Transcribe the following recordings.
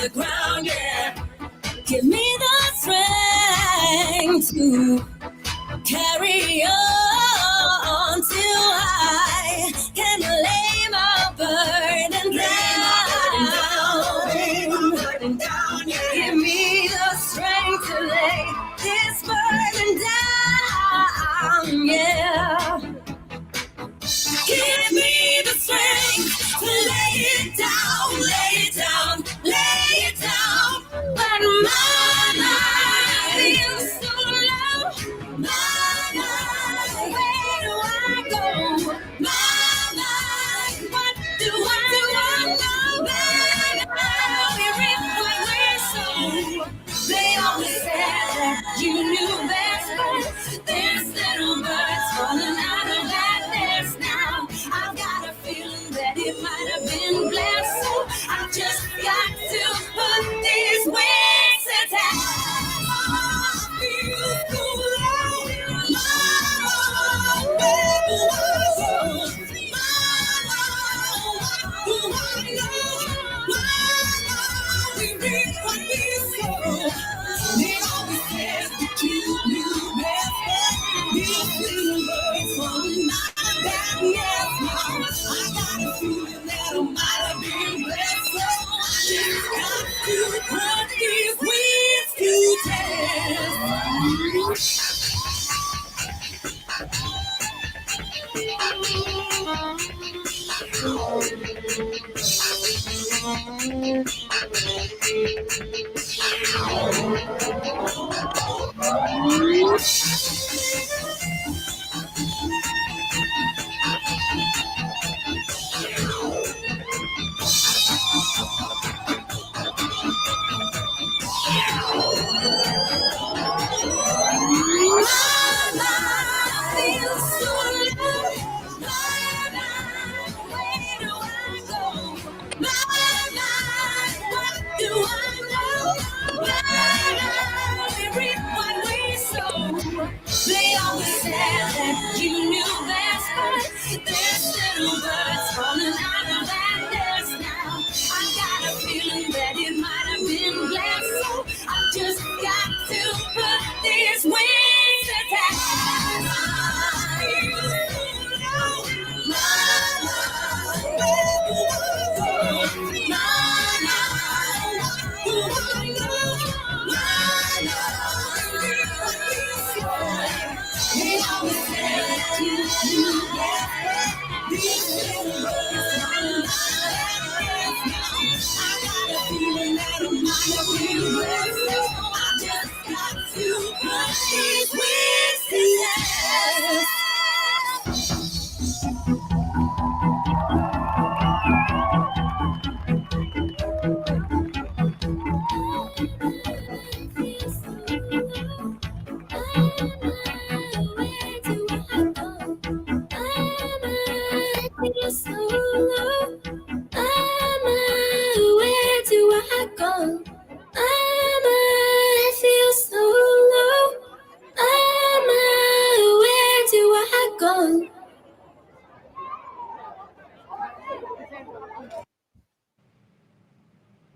the ground, yeah. Give me the strength to carry on till I can lay my burden down. Give me the strength to lay this burden down, yeah. Give me the strength to lay it down, lay it down, lay it down. But my mind feels so low. My mind, where do I go? My mind, what do I know? My mind, we reap what we're sown. They always said that you knew best, but there's little birds falling out of that nest now. I've got a feeling that it might have been blessed, so I've just got to put these wings attached. They always said that you knew best, but there's little birds falling out of that nest now. I've got a feeling that it might have been blessed, so I've just got to put these wings attached.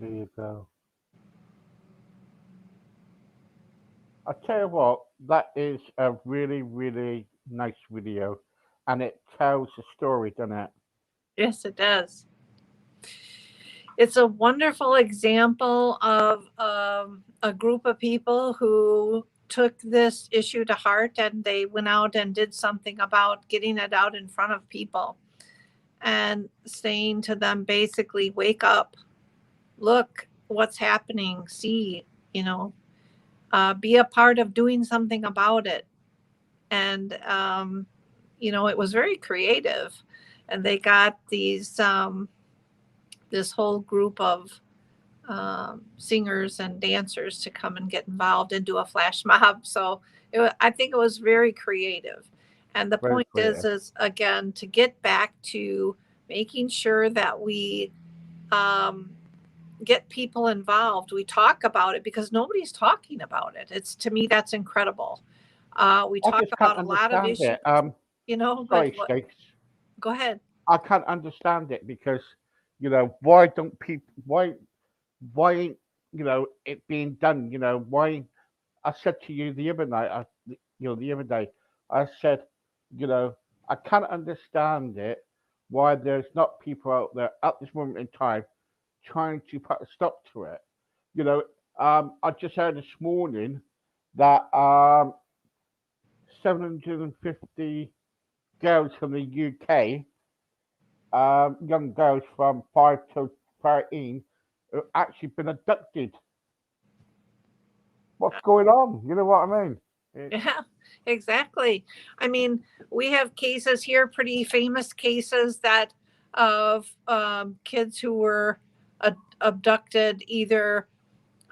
There you go. I tell you what, that is a really, really nice video, and it tells a story, doesn't it? Yes, it does. It's a wonderful example of a group of people who took this issue to heart, and they went out and did something about getting it out in front of people and saying to them, basically, wake up, look what's happening, see, be a part of doing something about it. And, it was very creative. And they got these, this whole group of singers and dancers to come and get involved and do a flash mob. So I think it was very creative. And the Very point creative. is again, to get back to making sure that we get people involved. We talk about it because nobody's talking about it. It's, to me, that's incredible. We I talk just can't about a lot of understand issues, it. but Sorry, Stacey. go ahead. I can't understand it because Why don't people? Why ain't it being done? Why? I said to you the other night. The other day, I said, you know, I can't understand it. Why there's not people out there at this moment in time trying to put a stop to it. You know, I just heard this morning that 750 girls from the UK, young girls from 5 to 13, have actually been abducted. What's going on? You know what I mean? It, Yeah, exactly. I mean, we have cases here, pretty famous cases that of kids who were abducted either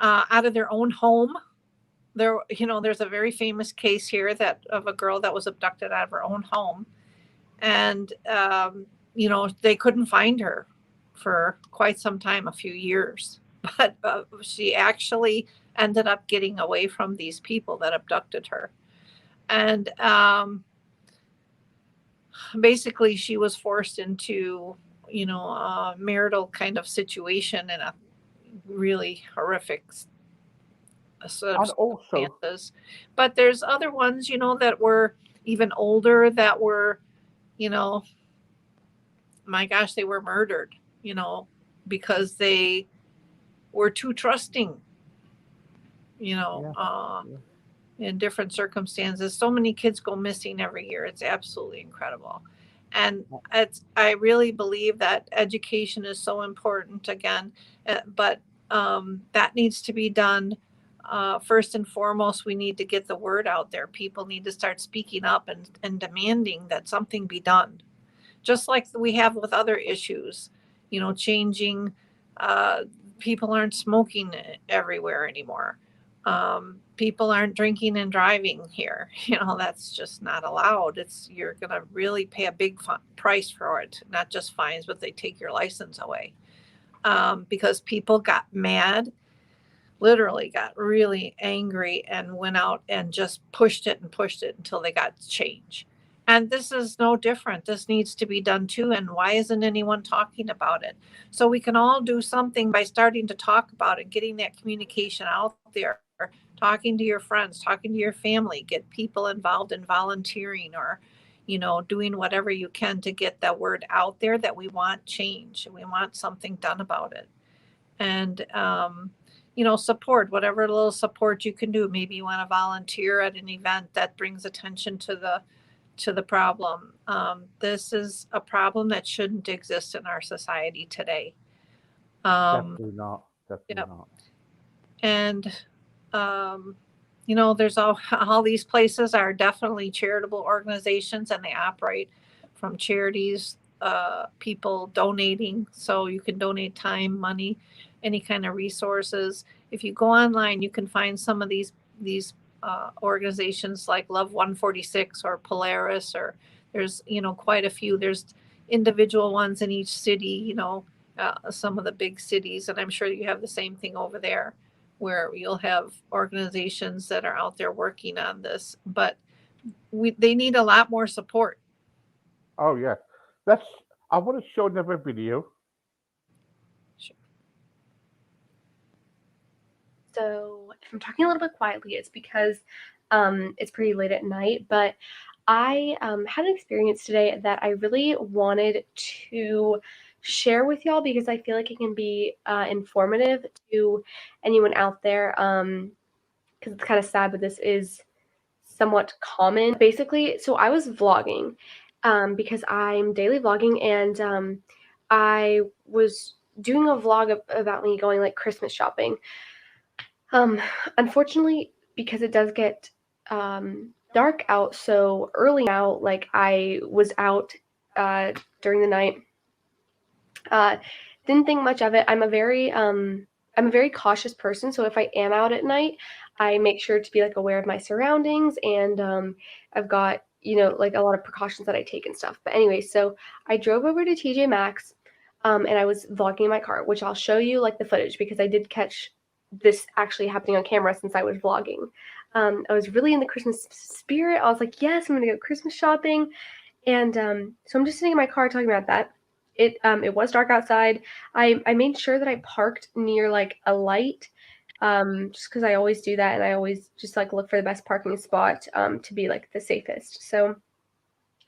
out of their own home. There's a very famous case here that of a girl that was abducted out of her own home, and they couldn't find her for quite some time, a few years, but she actually ended up getting away from these people that abducted her. And basically she was forced into a marital kind of situation in a really horrific sort of and also, circumstances. But there's other ones that were even older that were, you know my gosh, they were murdered, because they were too trusting, you know yeah, uh, yeah, in different circumstances. So many kids go missing every year. It's absolutely incredible. And I really believe that education is so important again, but that needs to be done. First and foremost, we need to get the word out there. People need to start speaking up and demanding that something be done, just like we have with other issues, changing. Uh, People aren't smoking everywhere anymore. People aren't drinking and driving here. That's just not allowed. You're going to really pay a big price for it, not just fines, but they take your license away, because people got mad, literally got really angry and went out and just pushed it until they got change. And this is no different. This needs to be done too. And why isn't anyone talking about it? So we can all do something by starting to talk about it, getting that communication out there, talking to your friends, talking to your family, get people involved in volunteering, or doing whatever you can to get that word out there that we want change and we want something done about it. And support, whatever little support you can do. Maybe you want to volunteer at an event that brings attention to the problem. This is a problem that shouldn't exist in our society today. definitely not. Definitely Yep. not. And um, there's all these places are definitely charitable organizations, and they operate from charities, people donating. So you can donate time, money, any kind of resources. If you go online, you can find some of these organizations like Love 146 or Polaris, or there's quite a few. There's individual ones in each city. Some of the big cities, and I'm sure you have the same thing over there, where you'll have organizations that are out there working on this, but they need a lot more support. Oh yeah. Let's. I want to show another video. So if I'm talking a little bit quietly, it's because it's pretty late at night, but I had an experience today that I really wanted to share with y'all because I feel like it can be informative to anyone out there. Because it's kind of sad, but this is somewhat common. Basically, so I was vlogging because I'm daily vlogging, and I was doing a vlog about me going like Christmas shopping. Unfortunately, because it does get dark out so early now, like I was out uh, during the night. Uh, didn't think much of it. I'm a very cautious person, so if I am out at night, I make sure to be like aware of my surroundings, and I've got like a lot of precautions that I take and stuff. But anyway, so I drove over to TJ Maxx, and I was vlogging in my car, which I'll show you like the footage because I did catch this actually happening on camera since I was vlogging. I was really in the Christmas spirit. I was like, yes, I'm gonna go Christmas shopping, and so I'm just sitting in my car talking about that. it was dark outside. I made sure that I parked near like a light, just because I always do that, and I always just like look for the best parking spot to be like the safest. So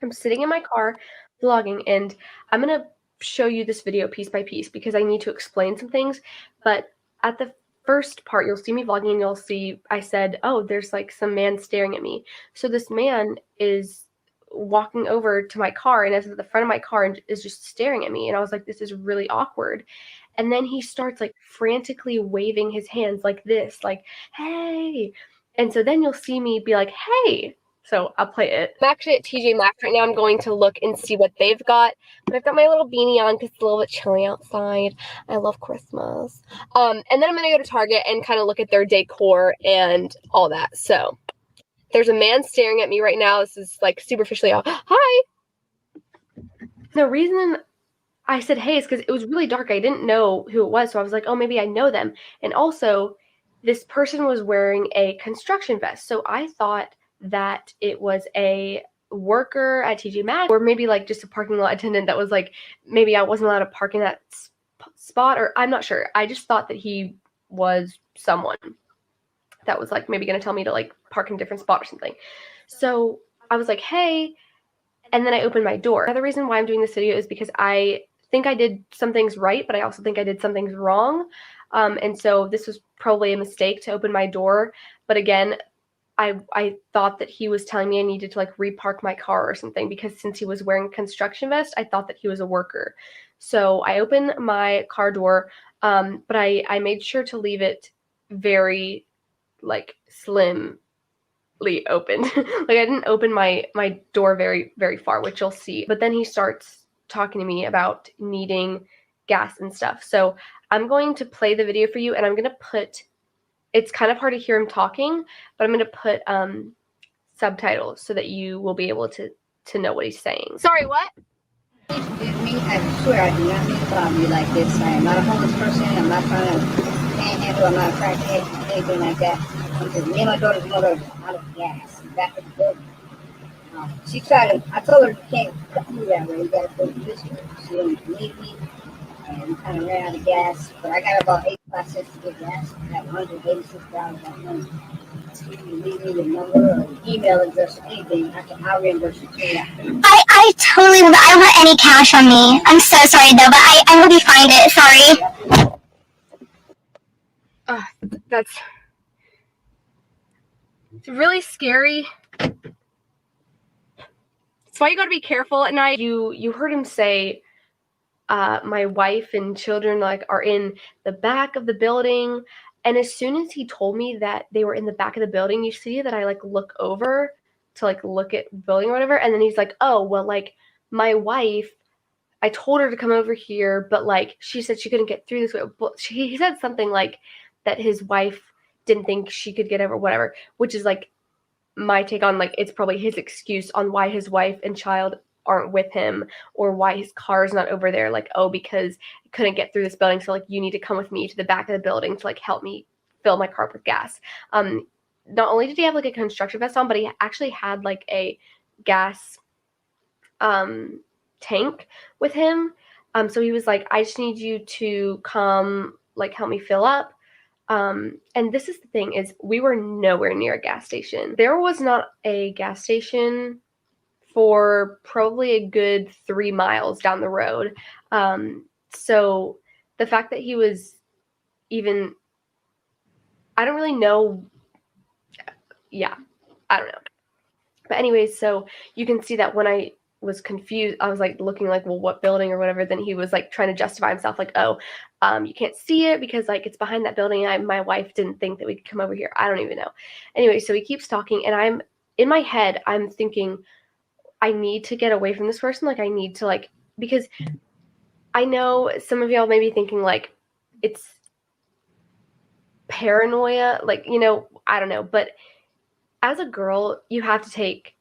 I'm sitting in my car vlogging, and I'm gonna show you this video piece by piece because I need to explain some things. But at the first part, you'll see me vlogging, and you'll see I said, "Oh, there's like some man staring at me." So this man is walking over to my car and is at the front of my car and is just staring at me, and I was like, "This is really awkward." And then he starts like frantically waving his hands like this, like, "Hey." And so then you'll see me be like, "Hey." So I'll play it. I'm actually at TJ Maxx right now. I'm going to look and see what they've got. But I've got my little beanie on because it's a little bit chilly outside. I love Christmas. And then I'm going to go to Target and kind of look at their decor and all that. So there's a man staring at me right now. This is like superficially. Hi. The reason I said hey is because it was really dark. I didn't know who it was. So I was like, oh, maybe I know them. And also, this person was wearing a construction vest. So I thought that it was a worker at TJ Maxx, or maybe like just a parking lot attendant that was like, maybe I wasn't allowed to park in that spot, or I'm not sure. I just thought that he was someone that was like maybe going to tell me to like park in a different spot or something. So I was like, hey, and then I opened my door. The reason why I'm doing this video is because I think I did some things right, but I also think I did some things wrong. And so this was probably a mistake to open my door. But again, I thought that he was telling me I needed to like repark my car or something, because since he was wearing a construction vest, I thought that he was a worker. So I opened my car door, but I made sure to leave it very like slimly open. Like I didn't open my door very, very far, which you'll see. But then he starts talking to me about needing gas and stuff. So I'm going to play the video for you, and I'm going to put, it's kind of hard to hear him talking, but I'm going to put subtitles so that you will be able to know what he's saying. Sorry, what? I swear I do not mean to bother you like this. I am not a homeless person. I'm not trying to panhandle. I'm not a crackhead, anything like that. I'm just me and my daughter's mother out of gas back at the building. She tried to, I told her you can't cut through that way. You got to go this way. She didn't believe me. And we kind of ran out of gas. But I got about 85 cents to get gas. I have $186 that money. You can leave me the number or email address or anything. I'll reimburse you. I totally will. I don't have any cash on me. I'm so sorry though, but I will be find it. Sorry. That's it's really scary. That's why you got to be careful at night. You heard him say, my wife and children like are in the back of the building. And as soon as he told me that they were in the back of the building, you see that I like look over to like look at the building or whatever. And then he's like, oh, well, like my wife, I told her to come over here, but like she said she couldn't get through this way. But he said something like that his wife didn't think she could get over, whatever, which is like my take on like it's probably his excuse on why his wife and child aren't with him, or why his car is not over there. Like, oh, because I couldn't get through this building, so like you need to come with me to the back of the building to like help me fill my car with gas. Not only did he have like a construction vest on, but he actually had like a gas tank with him. So he was like, I just need you to come like help me fill up. And this is the thing, is we were nowhere near a gas station. There was not a gas station for probably a good 3 miles down the road. So the fact that he was even, I don't really know. Yeah, I don't know. But anyways, so you can see that when I was confused, I was like looking like, well, what building or whatever. Then he was like trying to justify himself, like, oh, you can't see it because like it's behind that building. My wife didn't think that we could come over here. I don't even know. Anyway, so he keeps talking, and I'm in my head, I'm thinking, I need to get away from this person. Like I need to like, because I know some of y'all may be thinking like it's paranoia, like, you know, I don't know, but as a girl, you have to take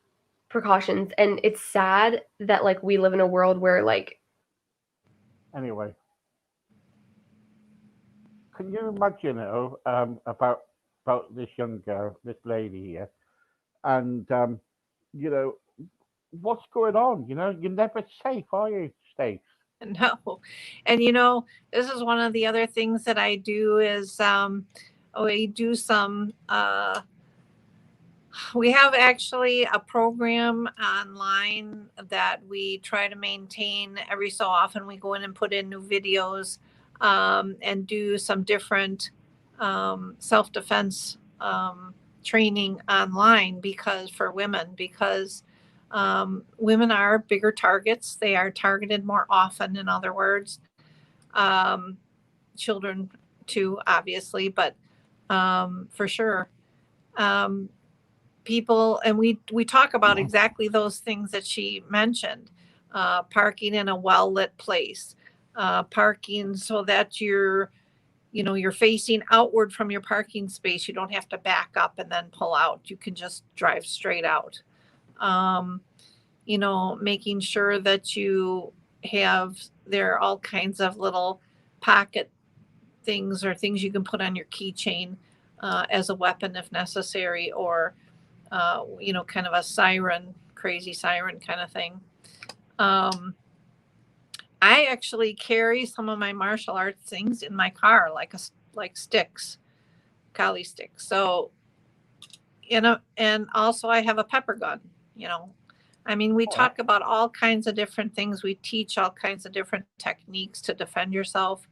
precautions, and it's sad that like we live in a world where like. Anyway, can you imagine about this young girl, this lady here, and you know what's going on? You know, you're never safe, are you, Stacey? No. And this is one of the other things that I do is we do some we have actually a program online that we try to maintain every so often. We go in and put in new videos and do some different self-defense training online because for women, because women are bigger targets. They are targeted more often, in other words. Children too, obviously, but for sure. People, and we talk about exactly those things that she mentioned. Parking in a well-lit place, parking so that you're facing outward from your parking space. You don't have to back up and then pull out. You can just drive straight out. Making sure that there are all kinds of little pocket things or things you can put on your keychain as a weapon if necessary, or kind of a crazy siren kind of thing. I actually carry some of my martial arts things in my car, like sticks, kali sticks. So, and also I have a pepper gun. We talk about all kinds of different things. We teach all kinds of different techniques to defend yourself.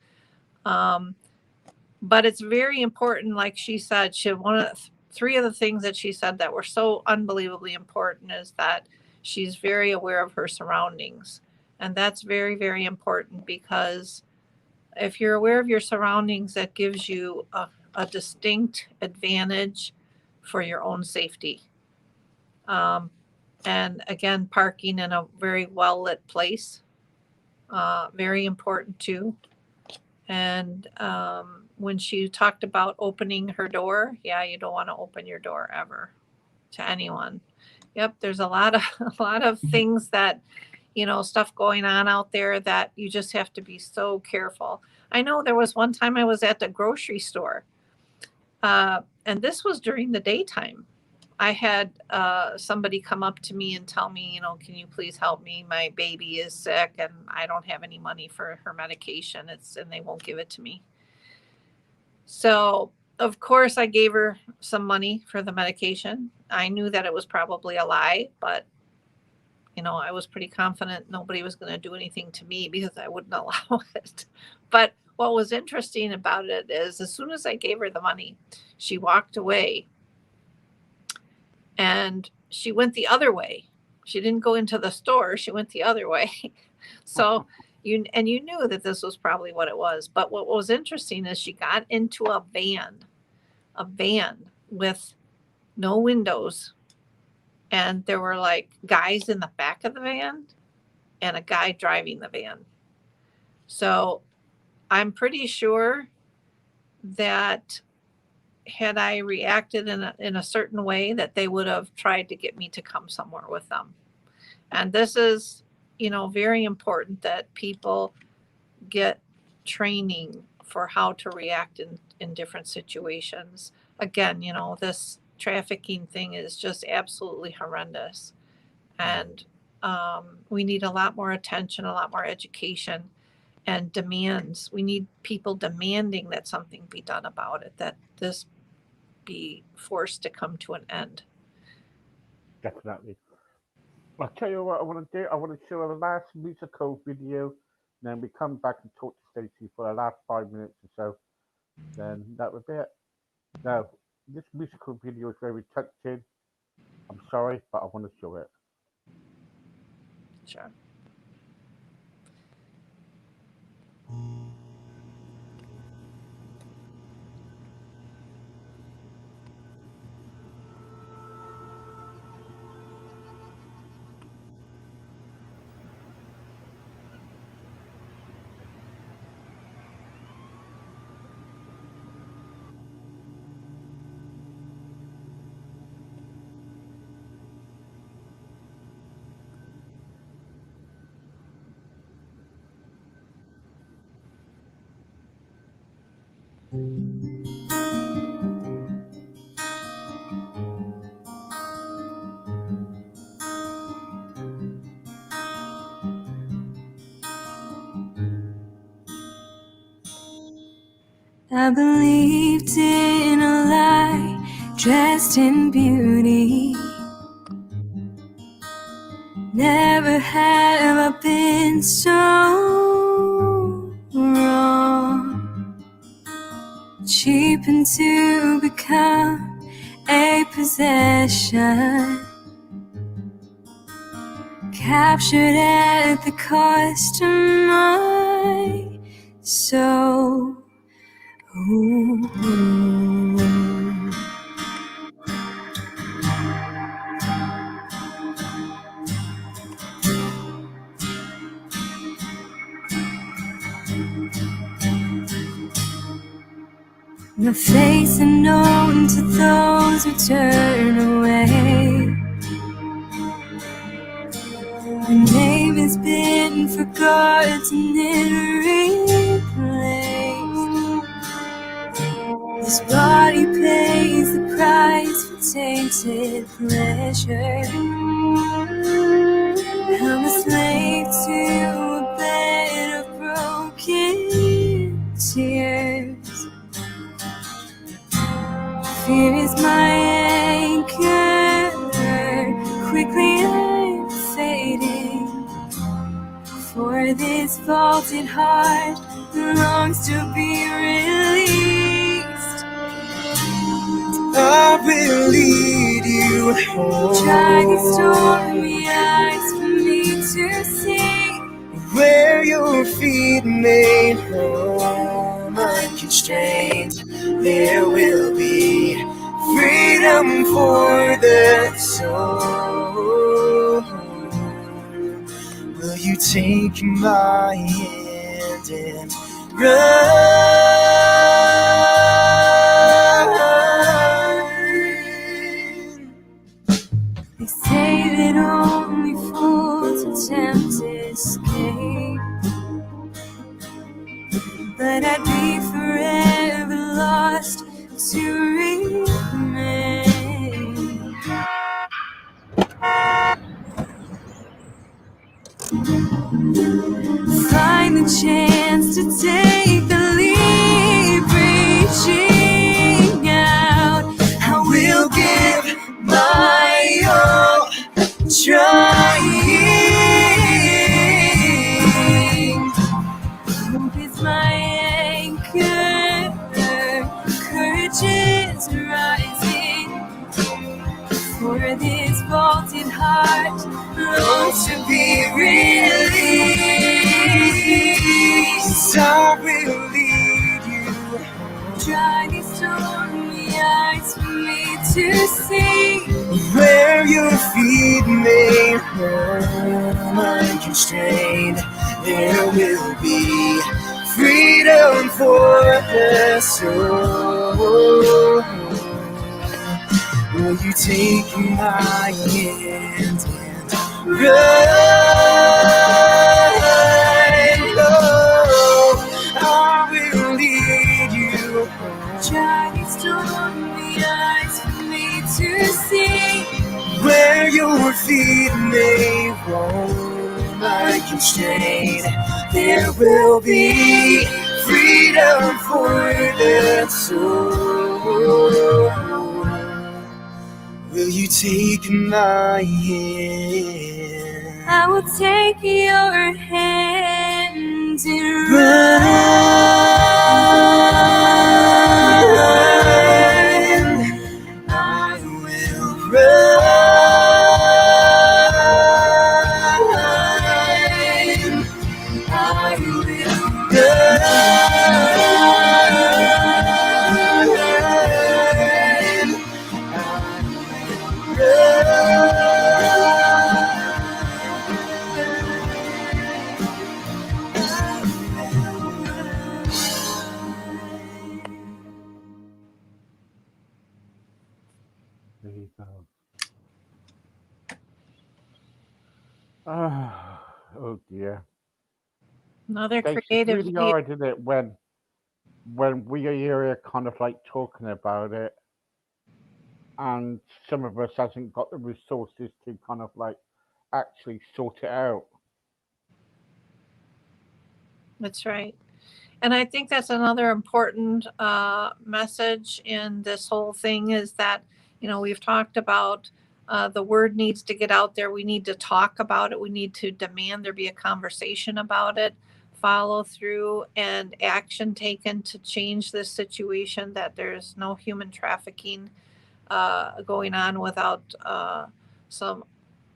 But it's very important, like she said, one of the three of the things that she said that were so unbelievably important is that she's very aware of her surroundings. And that's very, very important, because if you're aware of your surroundings, that gives you a distinct advantage for your own safety. And again, parking in a very well-lit place, very important too. And when she talked about opening her door, you don't want to open your door ever to anyone. Yep, there's a lot of things that, stuff going on out there that you just have to be so careful. I know there was one time I was at the grocery store, and this was during the daytime. I had somebody come up to me and tell me, can you please help me? My baby is sick and I don't have any money for her medication. And they won't give it to me. So, of course, I gave her some money for the medication. I knew that it was probably a lie, but, I was pretty confident nobody was going to do anything to me because I wouldn't allow it. But what was interesting about it is as soon as I gave her the money, she walked away. And she went the other way. She didn't go into the store. She went the other way. So you knew that this was probably what it was. But what was interesting is she got into a van with no windows. And there were like guys in the back of the van and a guy driving the van. So I'm pretty sure that had I reacted in a certain way, that they would have tried to get me to come somewhere with them. And this is, very important that people get training for how to react in different situations. Again, this trafficking thing is just absolutely horrendous. And we need a lot more attention, a lot more education, and demands. We need people demanding that something be done about it, that this be forced to come to an end. Definitely. I'll tell you what I want to do. I want to show a last musical video, then we come back and talk to Stacey for the last 5 minutes or so. Then that would be it. Now, this musical video is very touching. I'm sorry, but I want to show it. Sure. I believed in a lie, dressed in beauty. Never have I been so wrong, cheapened to become a possession, captured at the cost of my soul. Ooh. My face unknown to those who turn away. My name has been forgotten and replaced. This body pays the price for tainted pleasure. I'm a slave to a bed of broken tears. Fear is my anchor, quickly I'm fading. For this vaulted heart longs to be released. I will lead you home. Try these stormy eyes for me to see. Where your feet may roam unconstrained, there will be freedom for the soul. Will you take my hand and run? They say that only fools attempt escape, but I'd be forever lost to remain. Find the chance to take the leap, reaching out. I will give my all, trying. Hope is my anchor, courage is rising. For this vaulted heart longs to be released. I will lead you home. Try these stormy eyes for me to see. Where your feet may roam unconstrained, there will be freedom for the soul. Will you take my hand and run? Oh, I will lead you home. Try these stormy eyes for me to see. Where your feet may roam unconstrained, there will be freedom for the soul. Will you take my hand? I will take your hand and run. I will run. I will There you go. Oh dear. Another Stacey, it's creative really leap. hard, isn't it, when we are here kind of like talking about it, and some of us hasn't got the resources to kind of like actually sort it out. That's right. And I think that's another important message in this whole thing is that, we've talked about the word needs to get out there. We need to talk about it. We need to demand there be a conversation about it, follow through, and action taken to change this situation, that there's no human trafficking going on without some,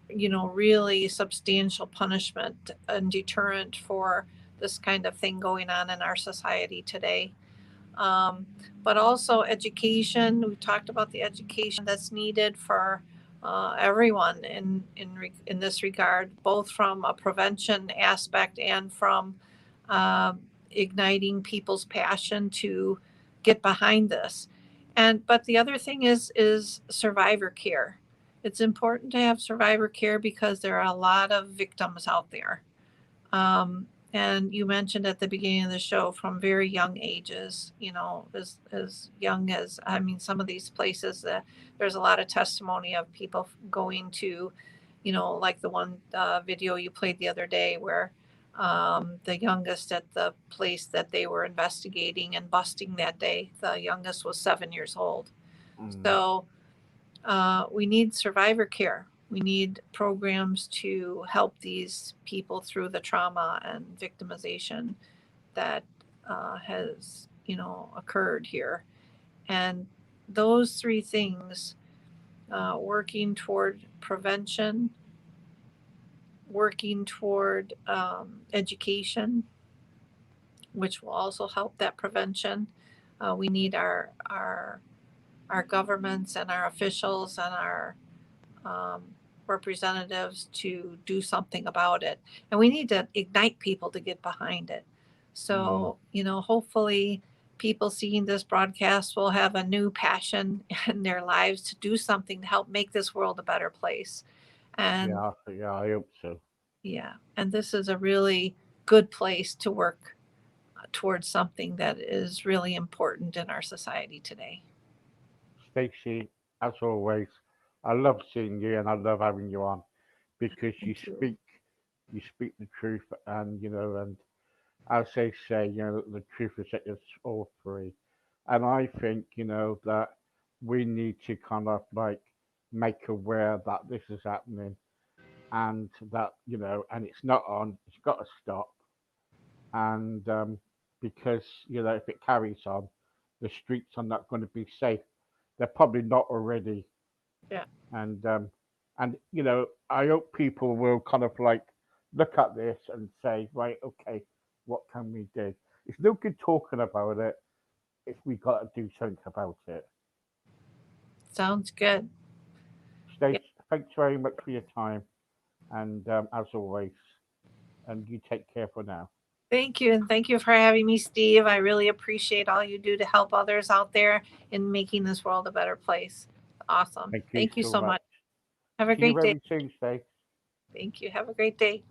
really substantial punishment and deterrent for this kind of thing going on in our society today. Um, but also education. We talked about the education that's needed for everyone in this regard, both from a prevention aspect and from igniting people's passion to get behind this. But the other thing is survivor care. It's important to have survivor care because there are a lot of victims out there. And you mentioned at the beginning of the show from very young ages, as young as, some of these places, there's a lot of testimony of people going to, like the one video you played the other day where the youngest at the place that they were investigating and busting that day, the youngest was 7 years old. So we need survivor care. We need programs to help these people through the trauma and victimization that has, occurred here. And those three things, working toward prevention, working toward education, which will also help that prevention. We need our governments and our officials and our representatives to do something about it. And we need to ignite people to get behind it. So, hopefully people seeing this broadcast will have a new passion in their lives to do something to help make this world a better place. And Yeah, I hope so. yeah, and this is a really good place to work towards something that is really important in our society today. Stacey, as always, I love seeing you and I love having you on because Thank you. you speak the truth, and and as they say, the truth will set us all free. And I think, that we need to kind of like make aware that this is happening, and that, and it's not on, it's got to stop. And because, if it carries on, the streets are not going to be safe. They're probably not already. Yeah. And I hope people will kind of like look at this and say, right, okay, what can we do? It's no good talking about it if we got to do something about it. Sounds good. Yeah. Stace, thanks very much for your time, and as always, and you take care for now. Thank you. And thank you for having me, Steve. I really appreciate all you do to help others out there in making this world a better place. Awesome. Thank you Thank you so so much. much. Have a See you great day. very soon, Stace. Thank you. Have a great day.